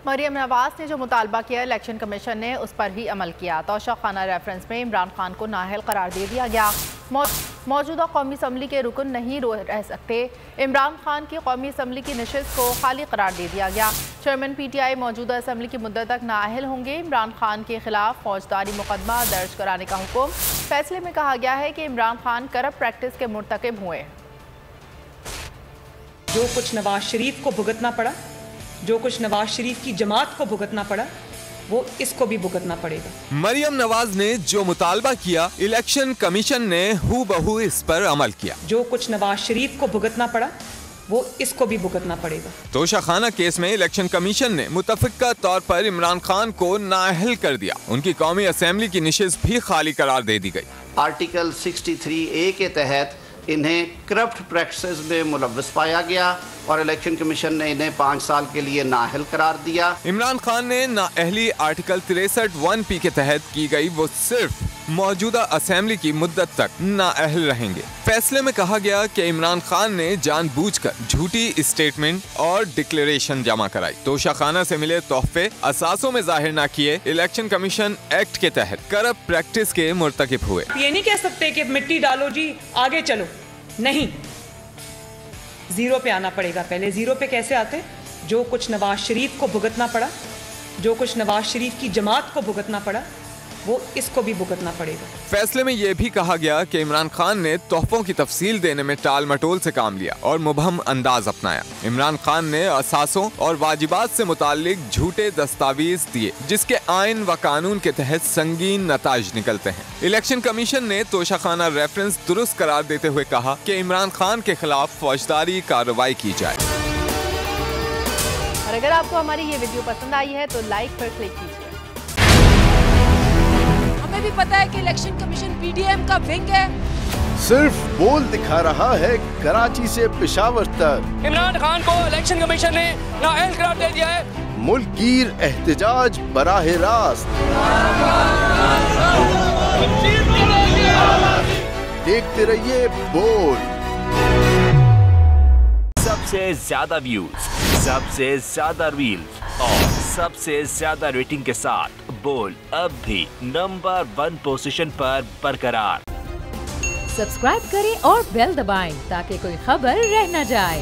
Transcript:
मरियम नवाज ने जो मुतालबा किया, इलेक्शन कमीशन ने उस पर भी अमल किया। तोशाखाना रेफरेंस में इमरान खान को नाअहल करार दे दिया गया। मौजूदा कौमी असम्बली के रुकन नहीं रह सकते। इमरान खान की कौमी असम्बली की नशिस्त को खाली करार दे दिया गया। चेयरमैन PTI मौजूदा असम्बली की मुद्दत तक नाअहल होंगे। इमरान खान के खिलाफ फौजदारी मुकदमा दर्ज कराने का हुक्म। फैसले में कहा गया है कि इमरान खान करप्ट प्रैक्टिस के मुर्तकिब हुए। जो कुछ नवाज शरीफ को भुगतना पड़ा, जो कुछ नवाज शरीफ की जमात को भुगतना पड़ा, वो इसको भी भुगतना पड़ेगा। मरियम नवाज ने जो मुतालबा किया, इलेक्शन कमीशन ने हूबहू इस पर अमल किया। जो कुछ नवाज शरीफ को भुगतना पड़ा, वो इसको भी भुगतना पड़ेगा। तोशाखाना केस में इलेक्शन कमीशन ने मुतफिका तौर पर इमरान खान को नाअहल कर दिया। उनकी कौमी असेंबली की नशिस्त भी खाली करार दे दी गई। आर्टिकल 63A के तहत इन्हें करप्ट प्रैक्टिसेस में मुलव्वस पाया गया और इलेक्शन कमीशन ने इन्हें 5 साल के लिए नाअहल करार दिया। इमरान खान ने नाअहली आर्टिकल 63(1)P के तहत की गई, वो सिर्फ मौजूदा असेंबली की मुद्दत तक नाअहल रहेंगे। फैसले में कहा गया कि इमरान खान ने जानबूझकर झूठी स्टेटमेंट और डिक्लेरेशन जमा कराई। तोशाखाना से मिले तोहफे असासों में जाहिर न किए। इलेक्शन कमीशन एक्ट के तहत करप्ट प्रैक्टिस के मुर्तकिब हुए। ये नहीं कह सकते कि मिट्टी डालो जी आगे चलो, नहीं, जीरो पे आना पड़ेगा। पहले जीरो पे कैसे आते? जो कुछ नवाज शरीफ को भुगतना पड़ा, जो कुछ नवाज शरीफ की जमात को भुगतना पड़ा, वो इसको भी भुगतना पड़ेगा। फैसले में यह भी कहा गया कि इमरान खान ने तोहफों की तफसील देने में टाल मटोल से काम लिया और मुबहम अंदाज अपनाया। इमरान खान ने असासों और वाजिबात से मुताल्लिक झूठे दस्तावेज दिए, जिसके आइन व कानून के तहत संगीन नताइज निकलते हैं। इलेक्शन कमीशन ने तोशाखाना रेफरेंस दुरुस्त करार देते हुए कहा कि इमरान खान के खिलाफ फौजदारी कार्रवाई की जाए। और अगर आपको हमारी ये वीडियो पसंद आई है तो लाइक पर क्लिक कीजिए। हमें भी पता है कि इलेक्शन कमीशन PDM का विंग है। सिर्फ बोल दिखा रहा है कराची से पेशावर तक। इमरान खान को इलेक्शन कमीशन ने नाअहल करार दे दिया है। मुल्कीर एहतजाज बराह रास्त। देखते रहिए बोल। सबसे ज्यादा व्यूज, सबसे ज्यादा रील्स और सबसे ज्यादा रेटिंग के साथ बोल अब भी नंबर 1 पोजीशन पर बरकरार। सब्सक्राइब करें और बेल दबाएं ताकि कोई खबर रह न जाए।